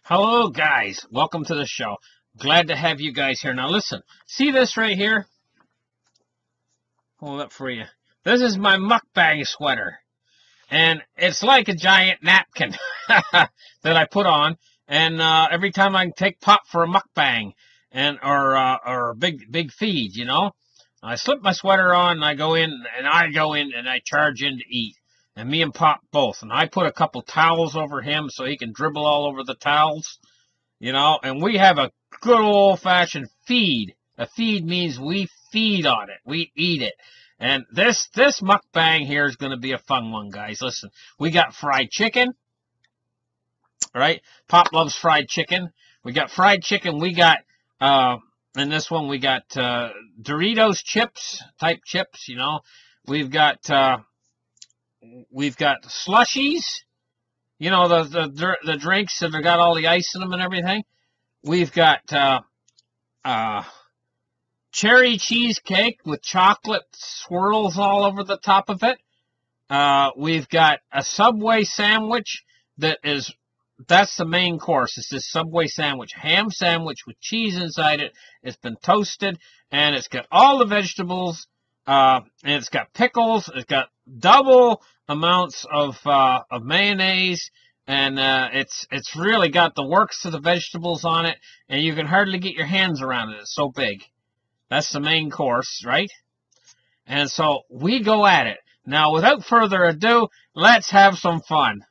Hello, guys. Welcome to the show. Glad to have you guys here. Now, listen. See this right here? Hold up for you. This is my mucbang sweater. And it's like a giant napkin that I put on. And every time I take pop for a mukbang or a big feed, you know, I slip my sweater on and I go in and I charge in to eat. And me and Pop both. And I put a couple towels over him so he can dribble all over the towels, you know. And we have a good old-fashioned feed. A feed means we feed on it. We eat it. And this mukbang here is going to be a fun one, guys. Listen, we got fried chicken, right? Pop loves fried chicken. We got fried chicken. We got, in this one, we got Doritos type chips, you know. We've got slushies, you know, the drinks that have got all the ice in them and everything. We've got cherry cheesecake with chocolate swirls all over the top of it. We've got a Subway sandwich that's the main course. It's this Subway sandwich, ham sandwich with cheese inside it. It's been toasted, and it's got all the vegetables, and it's got pickles. It's got double amounts of mayonnaise, and it's really got the works of the vegetables on it, and you can hardly get your hands around it. It's so big. That's the main course, right? And so we go at it. Now, without further ado, let's have some fun.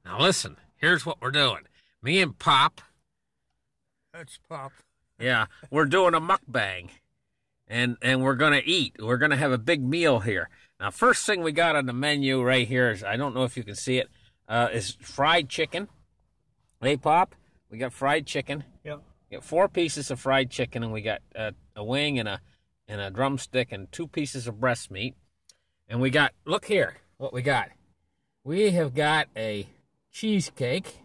Now listen, here's what we're doing. Me and Pop. That's Pop. Yeah, we're doing a mukbang. And we're going to eat. We're going to have a big meal here. Now, first thing we got on the menu right here is, I don't know if you can see it, is fried chicken. Hey, Pop, we got fried chicken. Yeah. We got 4 pieces of fried chicken, and we got a wing and a drumstick and 2 pieces of breast meat. And we got, look here, what we got. We have got a cheesecake,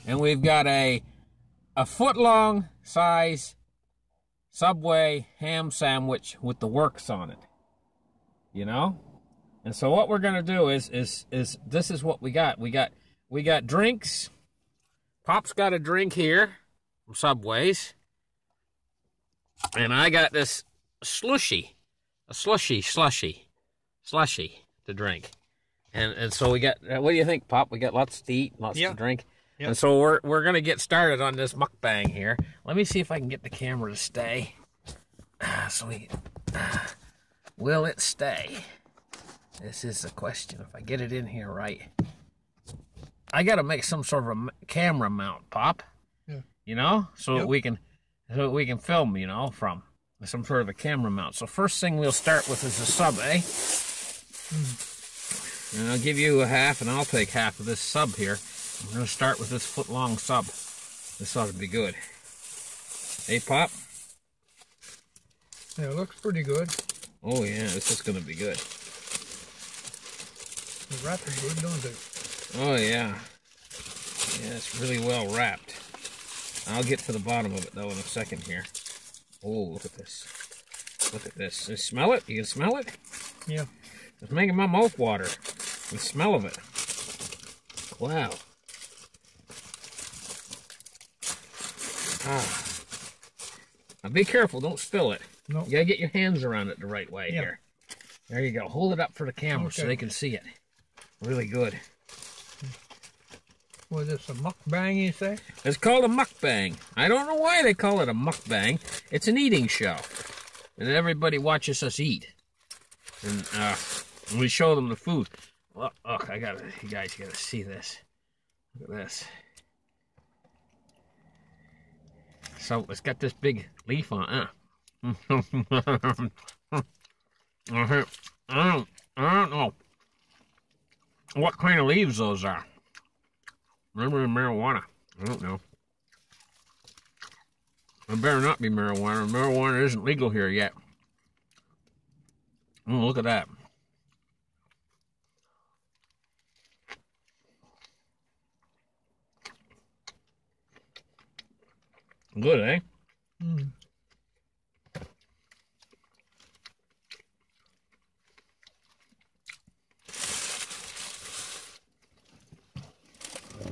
and we've got a foot-long size Subway ham sandwich with the works on it, you know. And so what we're gonna do is this is what we got. We got drinks. Pop's got a drink here from Subway's, and I got this slushy to drink. And so we got, what do you think, Pop? We got lots to eat, lots to drink. Yep. And so we're going to get started on this mukbang here. Let me see if I can get the camera to stay. Will it stay? This is the question. If I get it in here right. I got to make some sort of a camera mount, Pop. Yeah. You know? So that we can film, you know, from some sort of a camera mount. So first thing we'll start with is the sub, eh? And I'll give you a half, and I'll take half of this sub here. I'm going to start with this foot-long sub. This ought to be good. Hey, Pop? Yeah, it looks pretty good. Oh, yeah, this is going to be good. The wrap is good, don't it? Oh, yeah. Yeah, it's really well wrapped. I'll get to the bottom of it, though, in a second here. Oh, look at this. Look at this. You smell it? You can smell it? Yeah. It's making my mouth water. The smell of it. Wow. Now be careful, don't spill it. No. You gotta get your hands around it the right way here. There you go. Hold it up for the camera so they can see it. Really good. Was this a mukbang, you say? It's called a mukbang. I don't know why they call it a mukbang. It's an eating show. And everybody watches us eat. And we show them the food. Look, you guys gotta see this. Look at this. So it's got this big leaf on it. I don't know what kind of leaves those are. Maybe marijuana. I don't know. It better not be marijuana. Marijuana isn't legal here yet. Oh, look at that. Good, eh? Mm.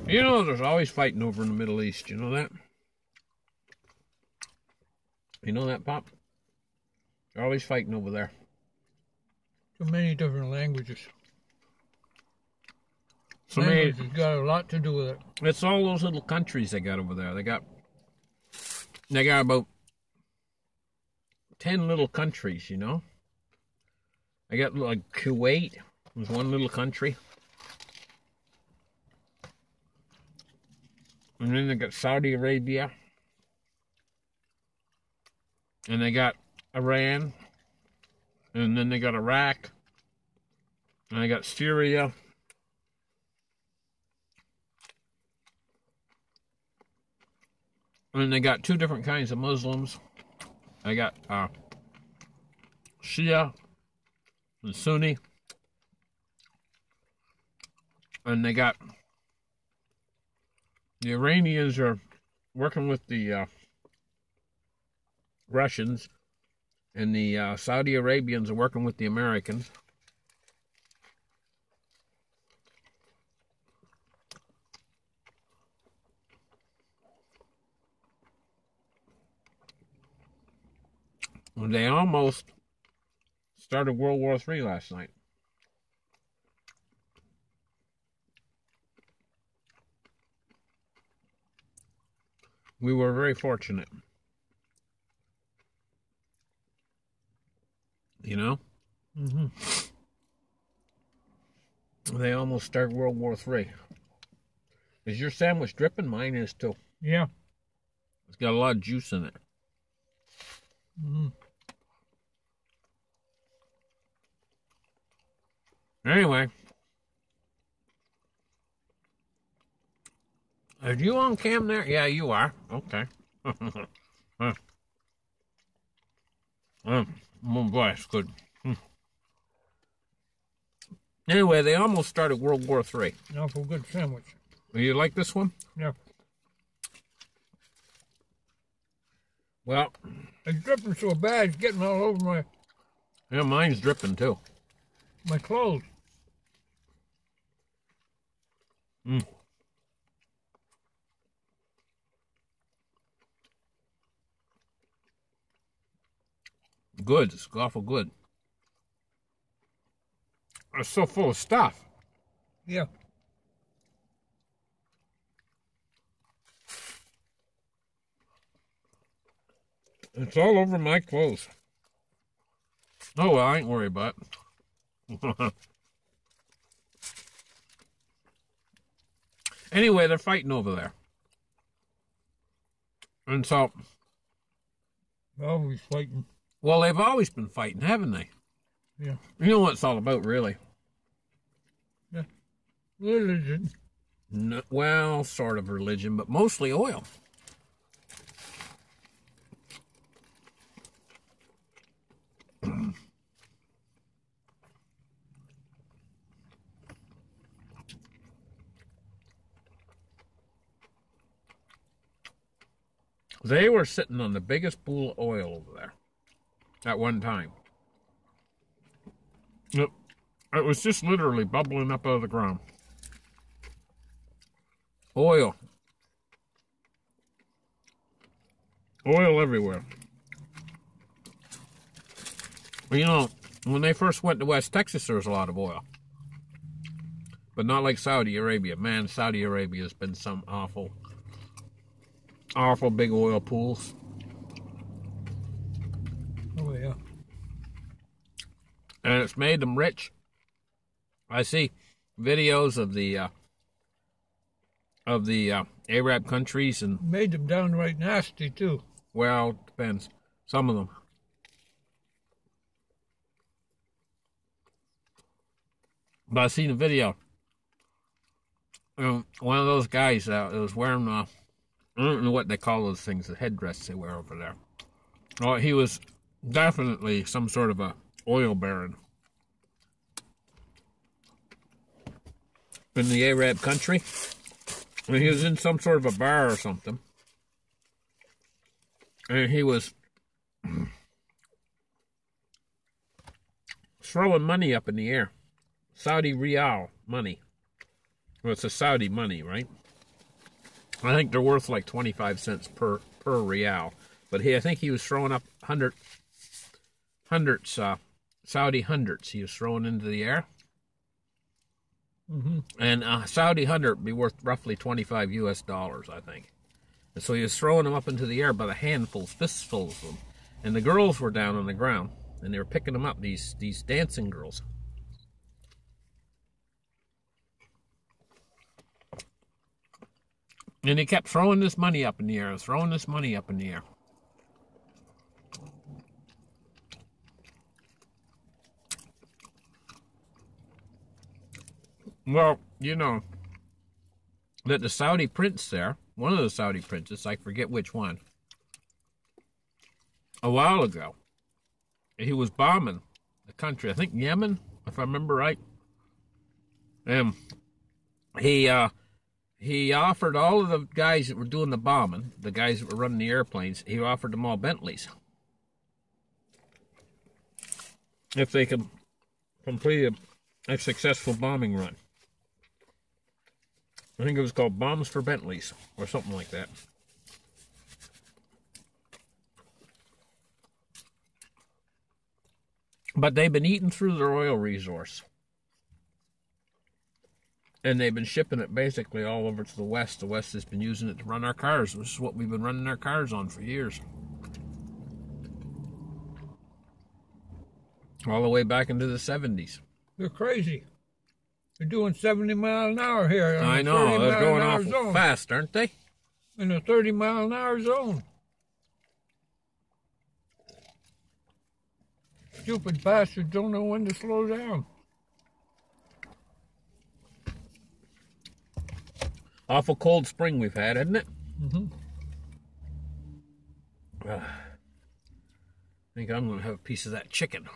You know, there's always fighting over in the Middle East. You know that? You know that, Pop? They're always fighting over there. So many different languages. So Language has got a lot to do with it. it's all those little countries they got over there. They got about 10 little countries, you know? They got like Kuwait was one little country. And then they got Saudi Arabia. And they got Iran. And then they got Iraq. And they got Syria. And they got two different kinds of Muslims. They got Shia and Sunni. And they got the Iranians are working with the Russians, and the Saudi Arabians are working with the Americans. And they almost started World War III last night. We were very fortunate. You know? Mm-hmm. They almost started World War III. Is your sandwich dripping? Mine is too. Yeah. It's got a lot of juice in it. Mm-hmm. Anyway. Are you on cam there? Yeah, you are. Okay. Oh boy, that's good. Anyway, they almost started World War III. An awful good sandwich. You like this one? Yeah. Well, It's dripping so bad, it's getting all over yeah, mine's dripping too. my clothes. Mm. Good. It's awful good. It's so full of stuff. Yeah. It's all over my clothes. Oh, well, I ain't worried about it. Anyway, they're fighting over there. And so... Always fighting. Well, they've always been fighting, haven't they? Yeah. You know what it's all about, really. Yeah. Religion. No, well, sort of religion, but mostly oil. They were sitting on the biggest pool of oil over there at one time. It was just literally bubbling up out of the ground. Oil. Oil everywhere. You know, when they first went to West Texas, there was a lot of oil. But not like Saudi Arabia. Man, Saudi Arabia has been some awful big oil pools. Oh, yeah. And it's made them rich. I see videos of the Arab countries, and Made them downright nasty, too. well, it depends. Some of them. But I seen a video. One of those guys was wearing I don't know what they call those things, the headdress they wear over there. Oh, he was definitely some sort of a oil baron in the Arab country. I mean, he was in some sort of a bar or something. And he was throwing money up in the air. Saudi Riyal money. Well, it's a Saudi money, right? I think they're worth like 25 cents per Riyal. But I think he was throwing up hundreds, Saudi hundreds he was throwing into the air. Mm-hmm. And a Saudi hundred would be worth roughly $25 US, I think. And so he was throwing them up into the air by the handfuls, fistfuls of them. And the girls were down on the ground, and they were picking them up, these dancing girls. And he kept throwing this money up in the air, throwing this money up in the air. Well, you know that the Saudi prince there, one of the Saudi princes, I forget which one, a while ago, he was bombing the country, I think Yemen, if I remember right. And he offered all of the guys that were doing the bombing, the guys that were running the airplanes, he offered them all Bentleys if they could complete a successful bombing run. I think it was called Bombs for Bentleys or something like that. But they've been eating through their oil resource. And they've been shipping it basically all over to the West. The West has been using it to run our cars. This is what we've been running our cars on for years. All the way back into the 70s. They're crazy. They're doing 70 miles an hour here. I know, they're going awful fast, aren't they? In a 30 mile an hour zone. Stupid bastards don't know when to slow down. Awful cold spring we've had, hasn't it? Mm-hmm. I think I'm going to have a piece of that chicken.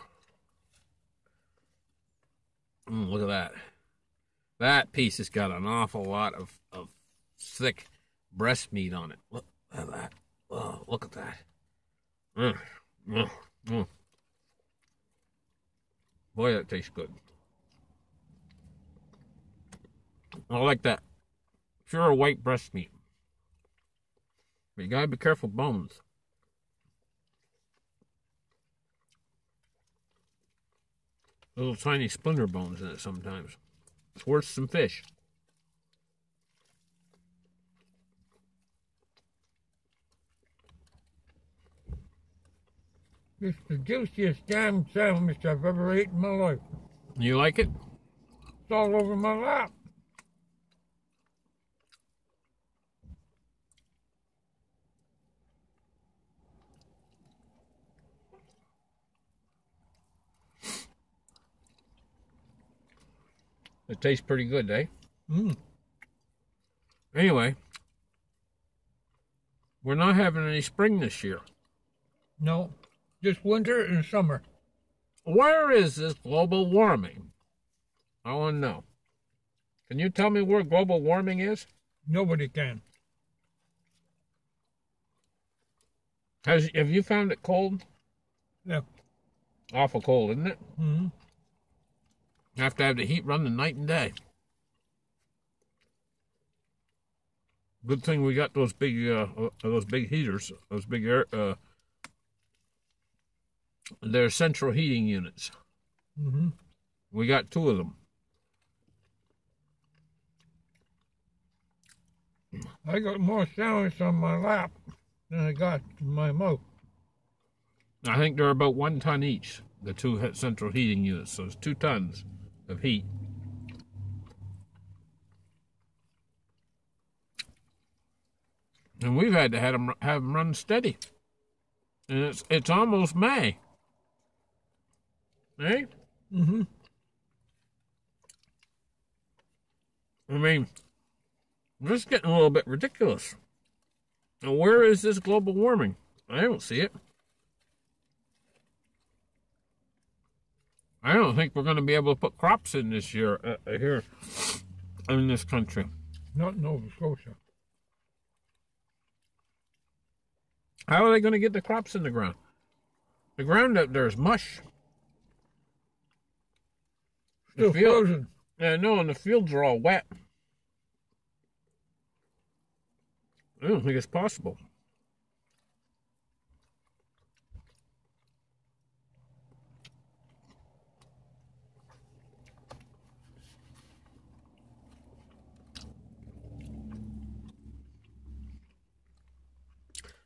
Look at that. That piece has got an awful lot of thick breast meat on it. Look at that. Oh, look at that. Boy, that tastes good. I like that pure white breast meat. But you gotta be careful of bones. Little tiny splinter bones in it sometimes. It's worse than fish. It's the juiciest damn sandwich I've ever ate in my life. You like it? It's all over my lap. It tastes pretty good, eh? Mm. Anyway, we're not having any spring this year. No, just winter and summer. Where is this global warming? I want to know. Can you tell me where global warming is? Nobody can. Have you found it cold? Yeah. Awful cold, isn't it? Mm-hmm. You have to have the heat running night and day. Good thing we got those big heaters, those big air. They're central heating units. Mm-hmm. We got 2 of them. I got more sandwich on my lap than I got in my mouth. I think they're about 1 ton each. The 2 central heating units, so it's 2 tons of heat. And we've had to have them run steady. And it's almost May. Eh? Mm-hmm. I mean, this is getting a little bit ridiculous. Now, where is this global warming? I don't see it. I don't think we're going to be able to put crops in this year here in this country. Not Nova Scotia. How are they going to get the crops in the ground? The ground up there is mush. Still frozen. Yeah, no, and the fields are all wet. I don't think it's possible.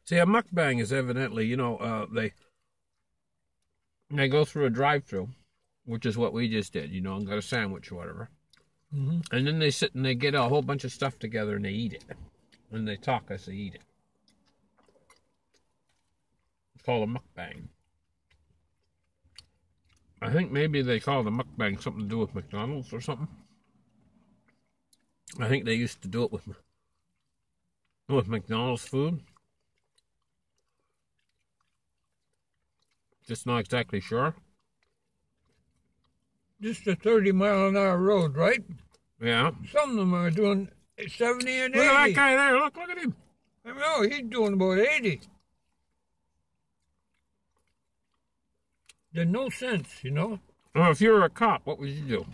See, a mukbang is evidently, you know, they go through a drive-through, which is what we just did, you know, and got a sandwich or whatever. Mm-hmm. And then they sit and they get a whole bunch of stuff together and they eat it. And they talk as they eat it. It's called a mukbang. I think maybe they call the mukbang something to do with McDonald's or something. I think they used to do it with McDonald's food. Just not exactly sure. Just a 30-mile-an-hour road, right? Yeah. Some of them are doing 70 and 80. Look at that guy there. Look at him. I know, he's doing about 80. There's no sense, you know? Well, if you were a cop, what would you do?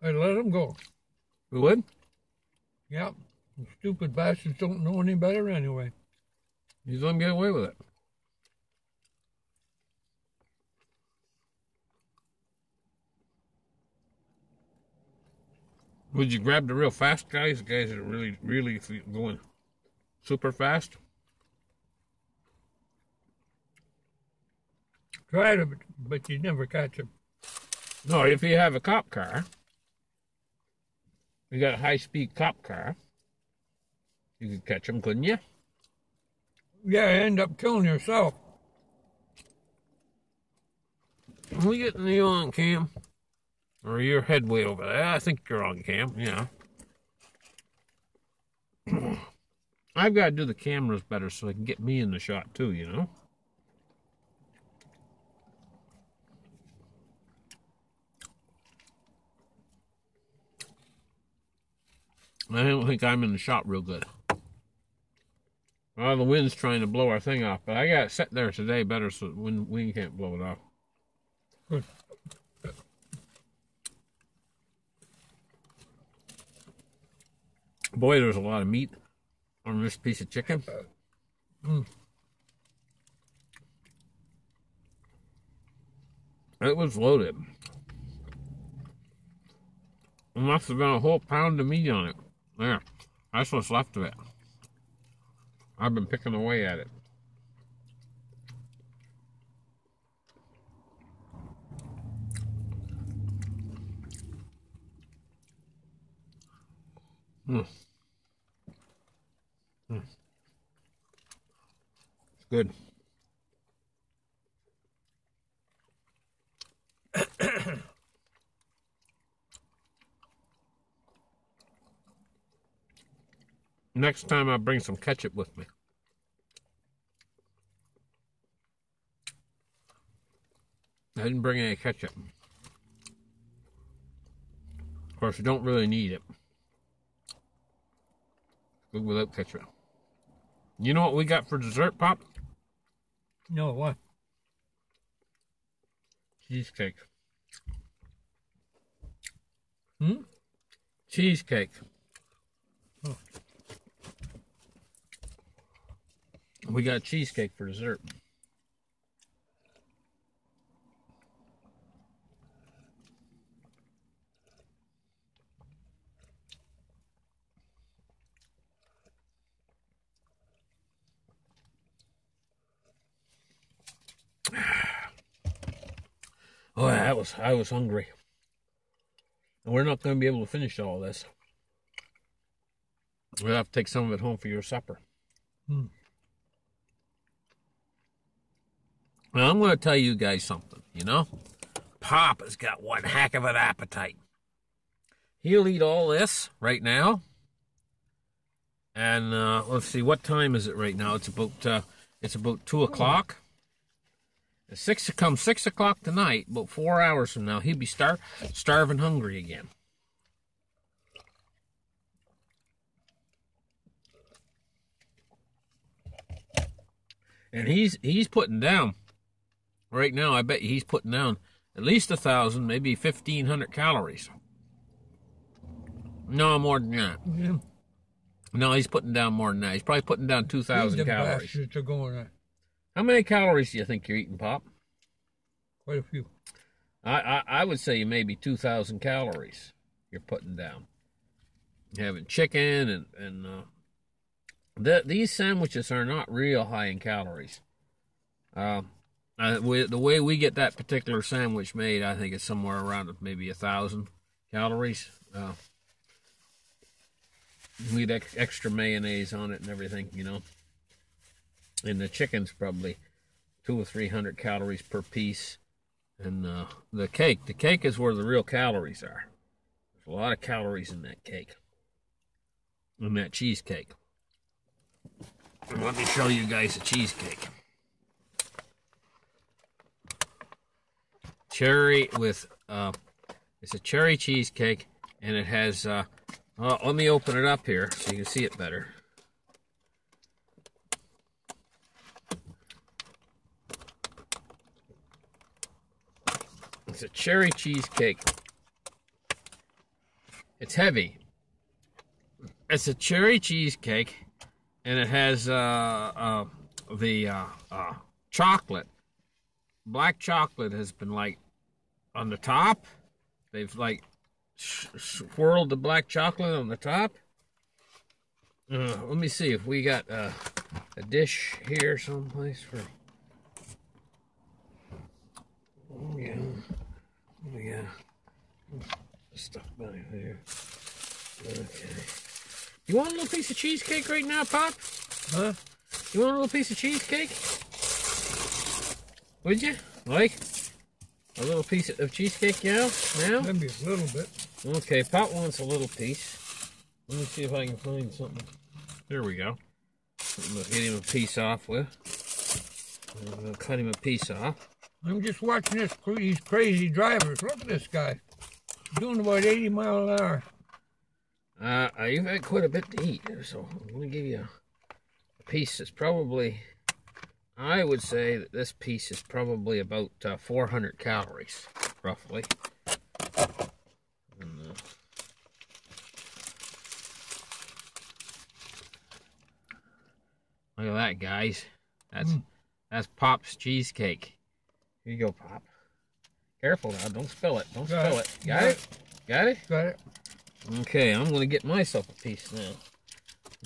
I'd let him go. You would? Yep. The stupid bastards don't know any better anyway. You let him get away with it. Would you grab the real fast guys? The guys that are really going super fast? Try to, but you never catch him. No, if you have a cop car, you got a high-speed cop car, you could catch them, couldn't you? Yeah, you end up killing yourself. Are we getting you on cam? Or your head way over there? I think you're on cam, yeah. I've got to do the cameras better so they can get me in the shot too, you know? I don't think I'm in the shot real good. Well, the wind's trying to blow our thing off, but I got it set there today better so the wind can't blow it off. Good. Boy, there's a lot of meat on this piece of chicken. It was loaded. There must have been a whole pound of meat on it. There, that's what's left of it. I've been picking away at it. It's good. Next time I'll bring some ketchup with me. I didn't bring any ketchup. Of course, you don't really need it. Good without ketchup. You know what we got for dessert, Pop? No, what? Cheesecake. Cheesecake. Oh. We got cheesecake for dessert. Oh, I was hungry. And we're not going to be able to finish all this. We'll have to take some of it home for your supper. Now, I'm going to tell you guys something, you know? Pop has got one heck of an appetite. He'll eat all this right now. And let's see, what time is it right now? It's about 2 o'clock. Come 6 o'clock tonight, about 4 hours from now, he'll be starving hungry again. And he's putting down, right now, I bet he's putting down at least 1,000, maybe 1,500 calories. No, more than that. Yeah. No, he's putting down more than that. He's probably putting down 2,000 calories. Are going on. How many calories do you think you're eating, Pop? Quite a few. I would say maybe 2,000 calories you're putting down. You're having chicken and these sandwiches are not real high in calories. The way we get that particular sandwich made, I think it's somewhere around maybe 1,000 calories. We had extra mayonnaise on it and everything, you know. And the chicken's probably 200 or 300 calories per piece. And the cake is where the real calories are. There's a lot of calories in that cake. In that cheesecake. Let me show you guys a cheesecake. Cherry with, it's a cherry cheesecake, and it has, let me open it up here so you can see it better. It's a cherry cheesecake. It's heavy. It's a cherry cheesecake, and it has the chocolate. Black chocolate has been like on the top. They've like swirled the black chocolate on the top. Let me see if we got a dish here someplace for. Oh yeah, stuff back there. Okay. You want a little piece of cheesecake right now, Pop? Huh? You want a little piece of cheesecake? Would you? Like a little piece of cheesecake now? Maybe a little bit. Okay, Pop wants a little piece. Let me see if I can find something. There we go. I'm going to get him a piece off with. I'm going to cut him a piece off. I'm just watching these crazy drivers. Look at this guy. Doing about 80 miles an hour. You've had quite a bit to eat, so I'm going to give you a piece that's probably, I would say that this piece is probably about 400 calories, roughly. And, look at that, guys. That's Pop's cheesecake. Here you go, Pop. Careful now, don't spill it. Don't spill it. Got it? Got it? Got it. Okay, I'm going to get myself a piece now.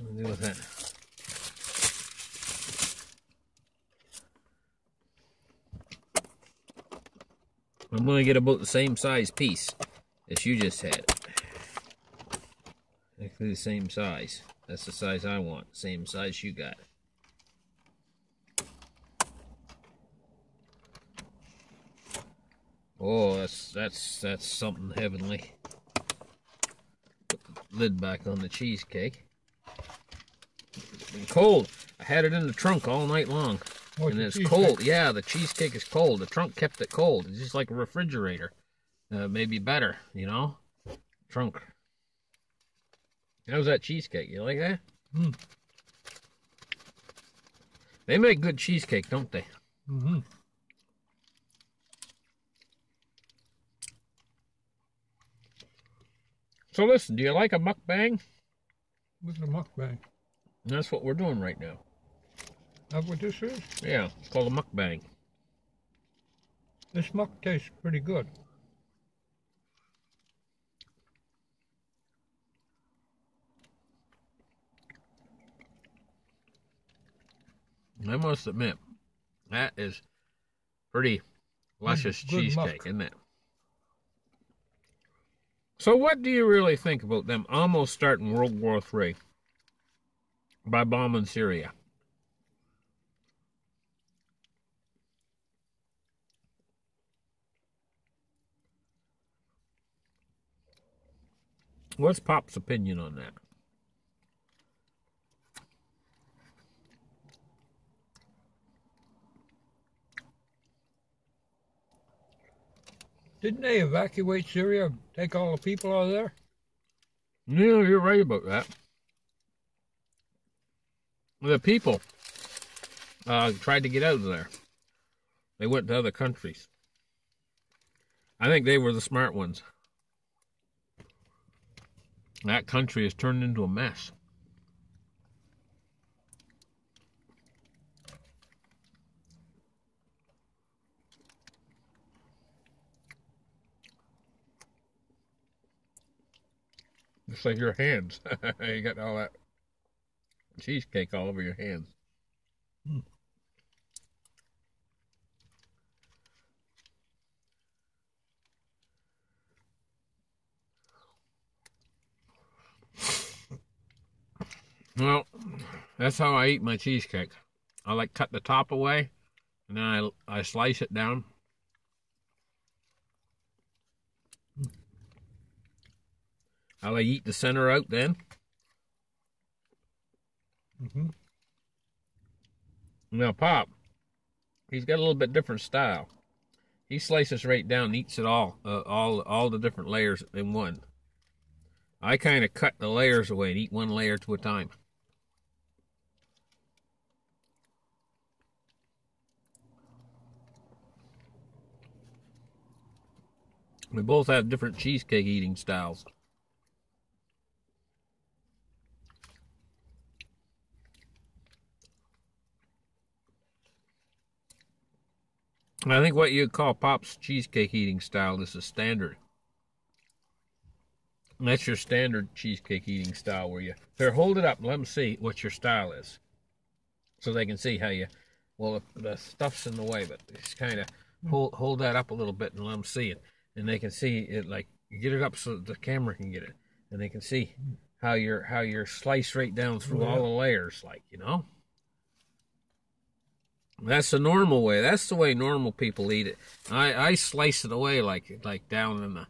What do I do with that? I'm going to get about the same size piece as you just had. Exactly the same size. That's the size I want. Same size you got. Oh, that's something heavenly. Put the lid back on the cheesecake. It's been cold. I had it in the trunk all night long. And it's cold. Yeah, the cheesecake is cold. The trunk kept it cold. It's just like a refrigerator. Maybe better, you know? Trunk. How's that cheesecake? You like that? They make good cheesecake, don't they? Mm-hmm. So listen, do you like a mukbang? What's a mukbang? That's what we're doing right now. That's what this is? Yeah, it's called a mukbang. This muck tastes pretty good. I must admit, that is pretty luscious cheesecake, isn't it? So what do you really think about them almost starting World War III by bombing Syria? What's Pop's opinion on that? Didn't they evacuate Syria, take all the people out of there? Yeah, you're right about that. The people tried to get out of there. They went to other countries. I think they were the smart ones. That country has turned into a mess. Just like your hands. You got all that cheesecake all over your hands. Well, that's how I eat my cheesecake. I like cut the top away, and then I slice it down. I like eat the center out then. Now Pop, he's got a little bit different style. He slices right down and eats it all the different layers in one. I kind of cut the layers away and eat one layer at a time. We both have different cheesecake eating styles. I think what you'd call Pop's cheesecake eating style is the standard. And that's your standard cheesecake eating style where you... Here, hold it up and let them see what your style is. So they can see how you... Well, the stuff's in the way, but just kind of hold that up a little bit and let them see it. And they can see it, like, you get it up so the camera can get it. And they can see how you're sliced right down through all the layers, like, you know? That's the normal way. That's the way normal people eat it. I slice it away like down in the...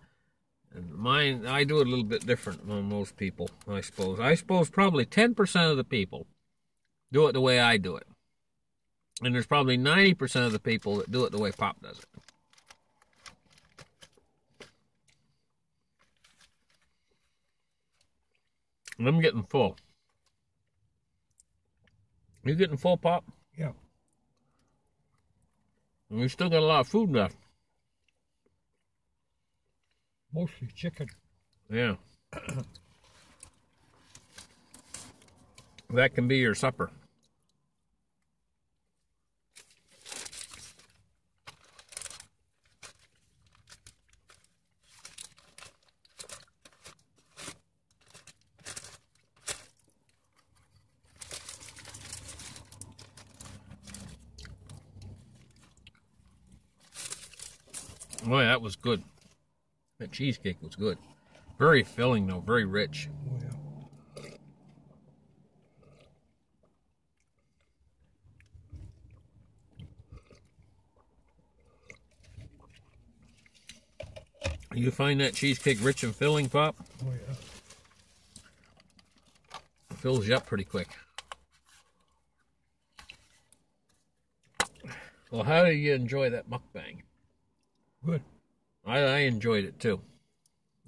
And mine, I do it a little bit different than most people, I suppose. I suppose probably 10% of the people do it the way I do it. And there's probably 90% of the people that do it the way Pop does it. And I'm getting full. You getting full, Pop? Yeah. And we still got a lot of food left. Mostly chicken. Yeah. That can be your supper. Boy, that was good. That cheesecake was good. Very filling, though. Very rich. Oh, yeah. You find that cheesecake rich and filling, Pop? Oh, yeah. It fills you up pretty quick. Well, how do you enjoy that mukbang? Good. I enjoyed it, too.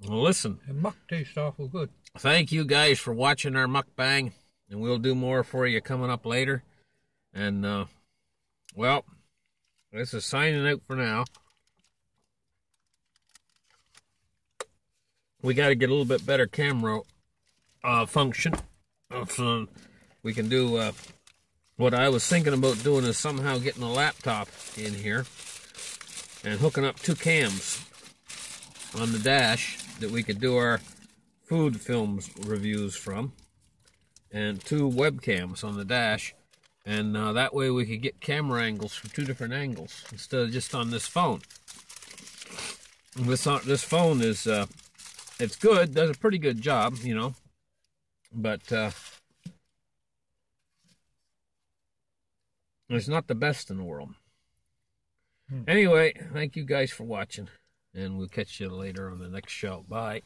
Well, listen. And muck tastes awful good. Thank you guys for watching our mukbang, and we'll do more for you coming up later. And, well, this is signing out for now. We got to get a little bit better camera function. So we can do what I was thinking about doing is somehow getting a laptop in here and hooking up 2 cams on the dash that we could do our food films reviews from, and 2 webcams on the dash, and that way we could get camera angles from 2 different angles instead of just on this phone. This phone is it's good, does a pretty good job, you know, but it's not the best in the world. Anyway, thank you guys for watching, and we'll catch you later on the next show. Bye.